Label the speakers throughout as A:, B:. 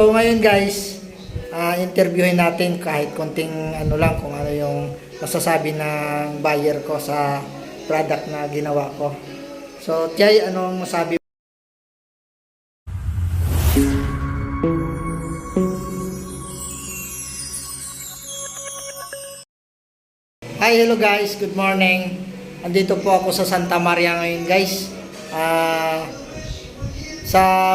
A: So ngayon guys, interviewin natin kahit konting ano lang kung ano yung masasabi ng buyer ko sa product na ginawa ko. So Tiay, anong masabi? Hi, hello guys, good morning. Andito po ako sa Santa Maria ngayon guys. Sa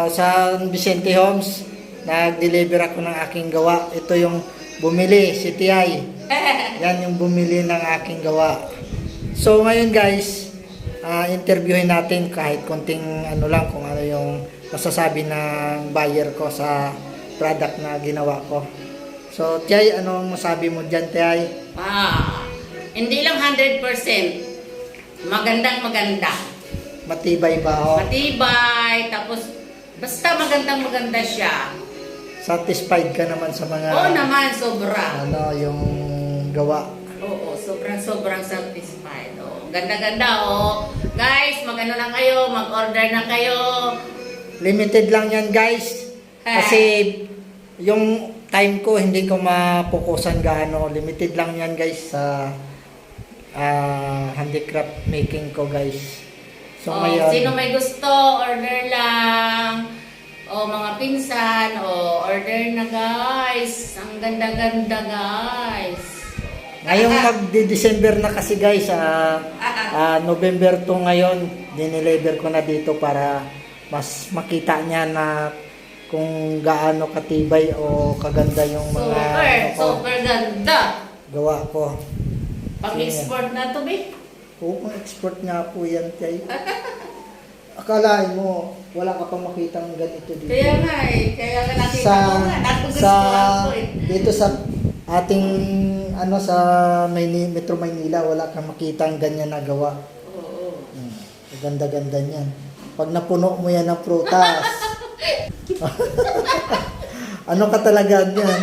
A: San Vicente Homes, nag-deliver ako ng aking gawa. Ito yung bumili, si Tiay. Yan yung bumili ng aking gawa. So ngayon guys, interviewin natin kahit konting ano lang kung ano yung masasabi ng buyer ko sa product na ginawa ko. So Tiay, anong masabi mo dyan, Tiay?
B: Hindi lang 100%. Magandang maganda.
A: Matibay ba ako?
B: Matibay, tapos basta magandang maganda siya.
A: Satisfied ka naman sa mga...
B: Oo naman, sobra.
A: Ano, yung gawa?
B: Oo, sobrang satisfied. Ganda-ganda, Guys, mag-ano na kayo, mag-order na kayo.
A: Limited lang yan, guys. Kasi yung time ko, hindi ko mapukusan gaano. Limited lang yan, guys, sa handicraft making ko, guys. So, ngayon,
B: sino may gusto, order lang. Mga pinsan, order na guys. Ang ganda-ganda guys.
A: Ngayong magdi-December na kasi guys, November 2 ngayon, dineliver ko na dito para mas makita niya na kung gaano katibay o kaganda yung mga
B: super ganda.
A: Gawa ko.
B: Pang-export na to, be?
A: Oo, pang-export nga po yan, Tiay. Akalain mo, wala ka pang makitang ganito dito.
B: Kaya nga kaya nga nakita ko nga, nagugustuhan ko
A: dito sa ating, sa Metro Maynila, wala kang makitang ganyan na gawa.
B: Oo.
A: Ganda-ganda niyan. Pag napuno mo yan ng prutas, ano ka talaga niyan?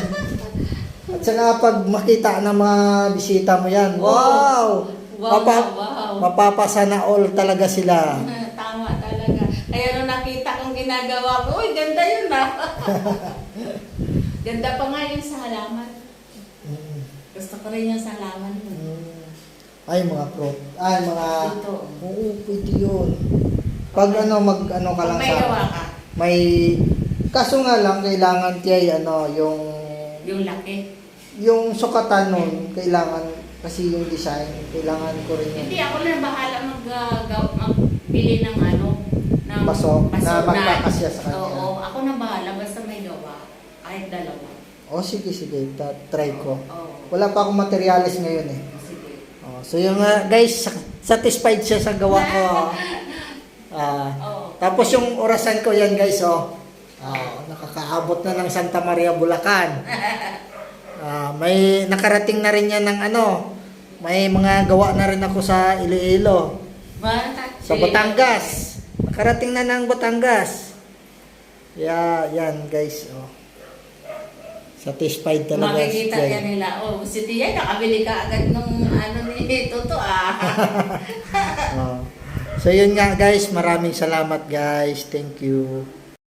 A: At saka pag makita ng mga bisita mo yan, wow!
B: Wow.
A: Mapapasana all talaga sila.
B: Tama talaga. Kaya nung nakita kong ginagawa ko, uy, ganda yun Ganda pa nga yung sa halaman. Gusto ko rin yung sa halaman mo.
A: Ay, mga
B: Ito.
A: Oo, pwede yun. Pag ka lang
B: may
A: sa...
B: gawa ka.
A: Kaso nga lang, kailangan Tiay,
B: Yung laki.
A: yung sukatan nun, kailangan, kasi yung design, kailangan ko rin yun.
B: Hindi, ako lang bahala magpili ng ng
A: Paso, na magkakasya sa kanya.
B: Oo, ako na bahala, basta may gawa. Kahit dalawa.
A: Sige, try ko.
B: Oo.
A: Wala pa akong materialis ngayon eh.
B: Sige.
A: So yung guys, satisfied siya sa gawa ko. Tapos yung orasan ko yan guys, nakakaabot na ng Santa Maria, Bulacan. May nakarating na rin yan ng may mga gawa na rin ako sa Iloilo. Sa Batangas. Nakarating na ng Batangas. Yan guys. Satisfied talaga.
B: Makikita yan nila. Si Tia, nakabili ka agad nung ni Toto
A: So yun nga guys. Maraming salamat guys. Thank you.